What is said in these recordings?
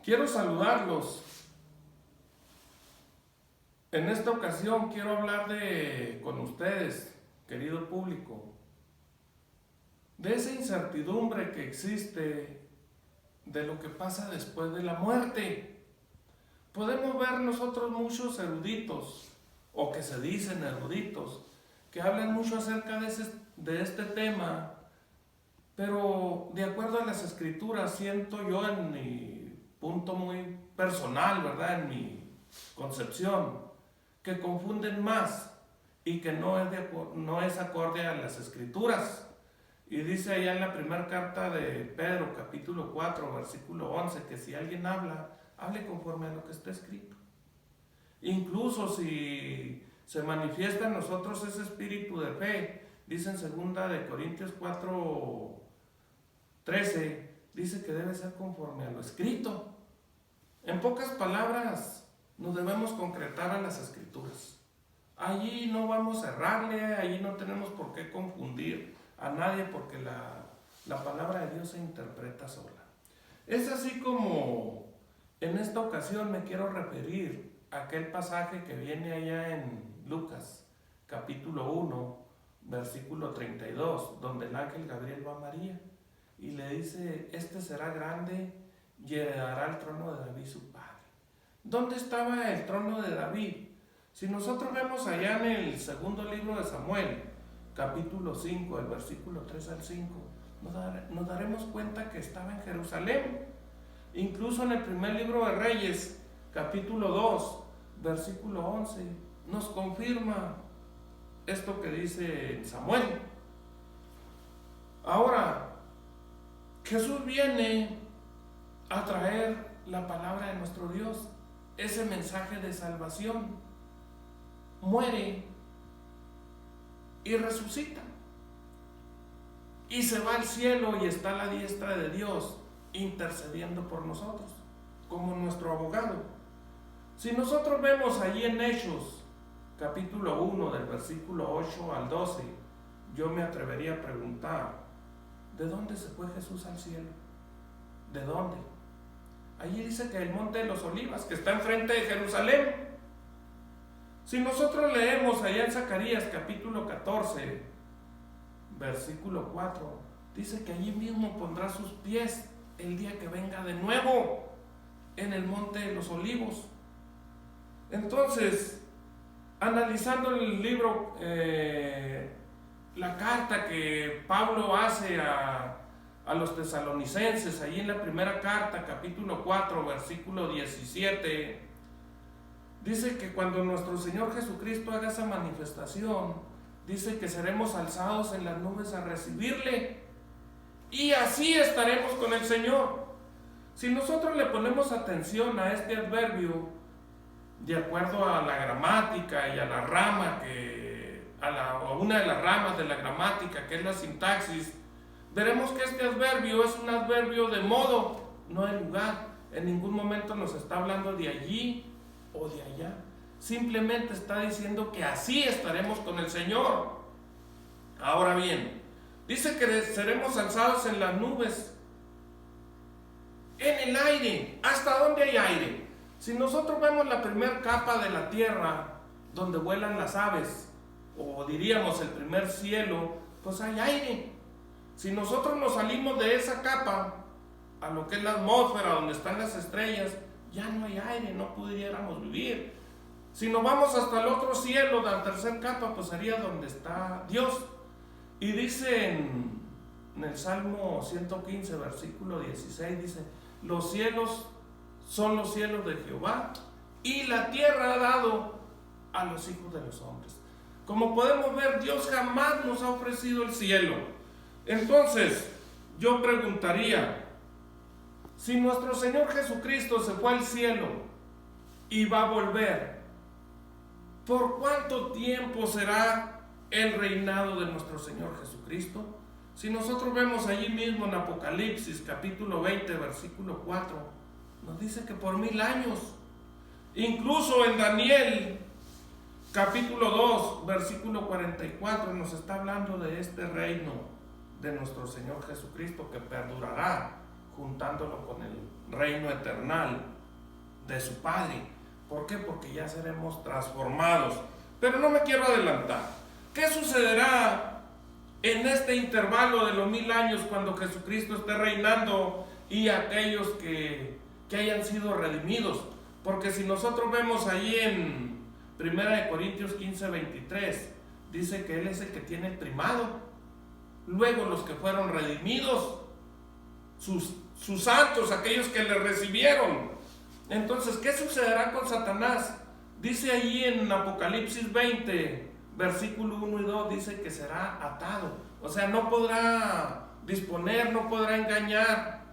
Quiero saludarlos. En esta ocasión quiero hablar con ustedes, querido público, de esa incertidumbre que existe de lo que pasa después de la muerte. Podemos ver nosotros muchos eruditos, o que se dicen eruditos, que hablan mucho acerca de este tema, pero de acuerdo a las escrituras, siento yo en mi punto muy personal, ¿verdad?, en mi concepción, que confunden más y que no es acorde a las escrituras. Y dice allá en la primera carta de Pedro, capítulo 4, versículo 11, que si alguien hable conforme a lo que está escrito. Incluso si se manifiesta en nosotros ese espíritu de fe, dice en 2 de Corintios 4, 13, dice que debe ser conforme a lo escrito. En pocas palabras, nos debemos concretar a las escrituras. Allí no vamos a errarle, allí no tenemos por qué confundir a nadie, porque la palabra de Dios se interpreta sola. Es así como en esta ocasión me quiero referir a aquel pasaje que viene allá en Lucas, capítulo 1, versículo 32, donde el ángel Gabriel va a María y le dice: este será grande y heredará el trono de David su padre. ¿Dónde estaba el trono de David? Si nosotros vemos allá en el segundo libro de Samuel, capítulo 5, el versículo 3 al 5, nos daremos cuenta que estaba en Jerusalén. Incluso en el primer libro de Reyes, capítulo 2, versículo 11, nos confirma esto que dice Samuel. Ahora, Jesús viene a traer la palabra de nuestro Dios, ese mensaje de salvación. Muere y resucita y se va al cielo y está a la diestra de Dios intercediendo por nosotros como nuestro abogado. Si nosotros vemos allí en Hechos capítulo 1 del versículo 8 al 12, yo me atrevería a preguntar: ¿de dónde se fue Jesús al cielo? ¿De dónde? Allí dice que el monte de los Olivas, que está enfrente de Jerusalén. Si nosotros leemos allá en Zacarías capítulo 14, versículo 4, dice que allí mismo pondrá sus pies el día que venga de nuevo en el monte de los Olivos. Entonces, analizando el libro, la carta que Pablo hace a los tesalonicenses, allí en la primera carta, capítulo 4, versículo 17, dice que cuando nuestro Señor Jesucristo haga esa manifestación, dice que seremos alzados en las nubes a recibirle, y así estaremos con el Señor. Si nosotros le ponemos atención a este adverbio, de acuerdo a la gramática y a la rama a una de las ramas de la gramática, que es la sintaxis, veremos que este adverbio es un adverbio de modo, no de lugar. En ningún momento nos está hablando de allí o de allá. Simplemente está diciendo que así estaremos con el Señor. Ahora bien, dice que seremos alzados en las nubes, en el aire. ¿Hasta dónde hay aire? Si nosotros vemos la primera capa de la tierra, donde vuelan las aves, o diríamos el primer cielo, pues hay aire. Si nosotros nos salimos de esa capa a lo que es la atmósfera, donde están las estrellas, ya no hay aire, no pudiéramos vivir. Si nos vamos hasta el otro cielo, la tercera capa, pues sería donde está Dios. Y dice en el Salmo 115, versículo 16, dice: los cielos son los cielos de Jehová, y la tierra ha dado a los hijos de los hombres. Como podemos ver, Dios jamás nos ha ofrecido el cielo. Entonces, yo preguntaría: si nuestro Señor Jesucristo se fue al cielo y va a volver, ¿por cuánto tiempo será el reinado de nuestro Señor Jesucristo? Si nosotros vemos allí mismo en Apocalipsis capítulo 20, versículo 4, nos dice que por 1000 años. Incluso en Daniel capítulo 2, versículo 44, nos está hablando de este reino de nuestro Señor Jesucristo que perdurará juntándolo con el reino eternal de su Padre. ¿Por qué? Porque ya seremos transformados. Pero no me quiero adelantar. ¿Qué sucederá en este intervalo de los 1000 años cuando Jesucristo esté reinando y aquellos que hayan sido redimidos? Porque si nosotros vemos allí en 1 Corintios 15:23, dice que Él es el que tiene el primado. Luego los que fueron redimidos, sus santos, aquellos que le recibieron. Entonces, ¿qué sucederá con Satanás? Dice allí en Apocalipsis 20, versículo 1 y 2, dice que será atado. O sea, no podrá disponer, no podrá engañar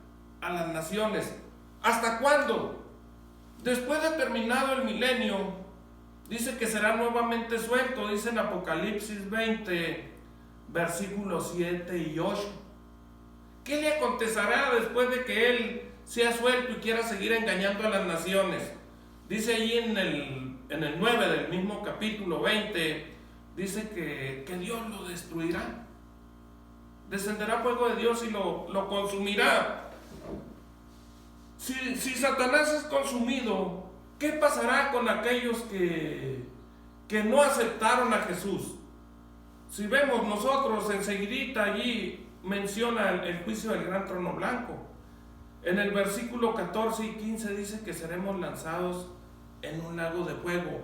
a las naciones. ¿Hasta cuándo? Después de terminado el milenio, dice que será nuevamente suelto. Dice en Apocalipsis 20, versículos 7 y 8. ¿Qué le acontecerá después de que él sea suelto y quiera seguir engañando a las naciones? Dice allí en el 9 del mismo capítulo 20, dice que Dios lo destruirá. Descenderá fuego de Dios y lo consumirá. Si Satanás es consumido, ¿qué pasará con aquellos que no aceptaron a Jesús? Si vemos nosotros enseguidita allí menciona el juicio del gran trono blanco. En el versículo 14 y 15 dice que seremos lanzados en un lago de fuego,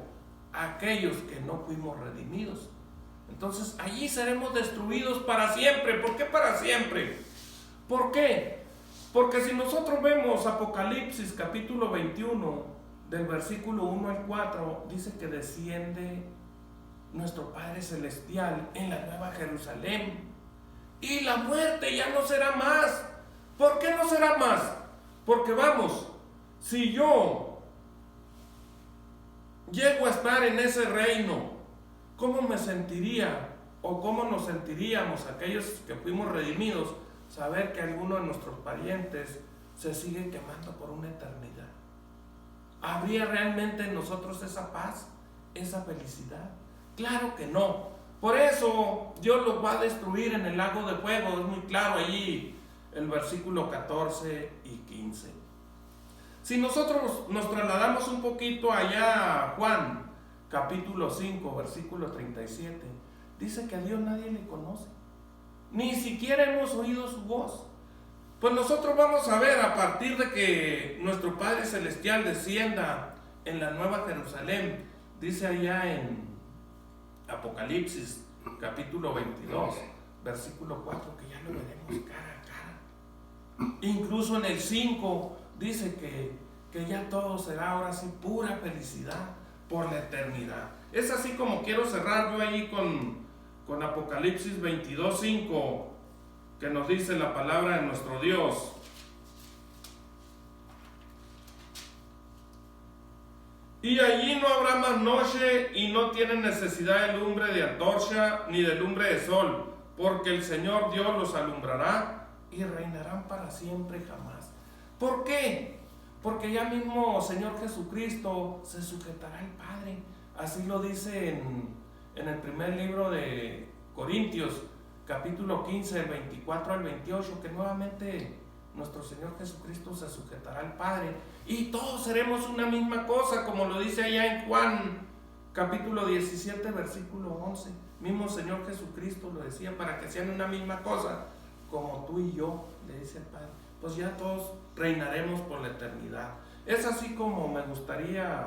aquellos que no fuimos redimidos. Entonces allí seremos destruidos para siempre. ¿Por qué para siempre? ¿Por qué? Porque si nosotros vemos Apocalipsis capítulo 21, del versículo 1 al 4, dice que desciende nuestro Padre Celestial en la Nueva Jerusalén. Y la muerte ya no será más. ¿Por qué no será más? Porque vamos, si yo llego a estar en ese reino, ¿cómo me sentiría o cómo nos sentiríamos aquellos que fuimos redimidos? Saber que alguno de nuestros parientes se sigue quemando por una eternidad. ¿Habría realmente en nosotros esa paz, esa felicidad? Claro que no. Por eso Dios los va a destruir en el lago de fuego. Es muy claro allí el versículo 14 y 15. Si nosotros nos trasladamos un poquito allá a Juan capítulo 5 versículo 37, dice que a Dios nadie le conoce, ni siquiera hemos oído su voz. Pues nosotros vamos a ver, a partir de que nuestro Padre Celestial descienda en la Nueva Jerusalén, dice allá en Apocalipsis capítulo 22 versículo 4, que ya lo veremos cara a cara. Incluso en el 5 dice que ya todo será ahora sí pura felicidad por la eternidad. Es así como quiero cerrar yo allí con Apocalipsis 22:5, que nos dice la palabra de nuestro Dios. Y allí no habrá más noche, y no tienen necesidad de lumbre de antorcha ni de lumbre de sol, porque el Señor Dios los alumbrará y reinarán para siempre jamás. ¿Por qué? Porque ya mismo Señor Jesucristo se sujetará al Padre. Así lo dice en el primer libro de Corintios, capítulo 15, del 24 al 28, que nuevamente nuestro Señor Jesucristo se sujetará al Padre y todos seremos una misma cosa, como lo dice allá en Juan capítulo 17, versículo 11. Mismo Señor Jesucristo lo decía, para que sean una misma cosa, como tú y yo, le dice el Padre. Pues ya todos reinaremos por la eternidad. Es así como me gustaría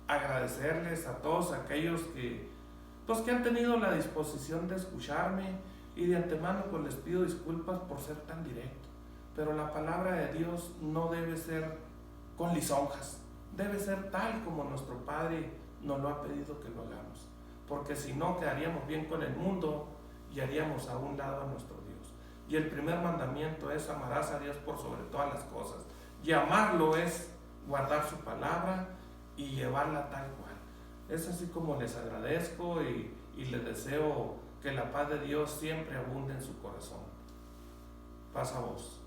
agradecerles a todos aquellos que han tenido la disposición de escucharme, y de antemano pues les pido disculpas por ser tan directo, pero la palabra de Dios no debe ser con lisonjas, debe ser tal como nuestro Padre nos lo ha pedido que lo hagamos, porque si no quedaríamos bien con el mundo y haríamos a un lado a nuestro Dios. Y el primer mandamiento es: amarás a Dios por sobre todas las cosas, y amarlo es guardar su palabra y llevarla tal cual. Es así como les agradezco y les deseo que la paz de Dios siempre abunde en su corazón. Paz a vos.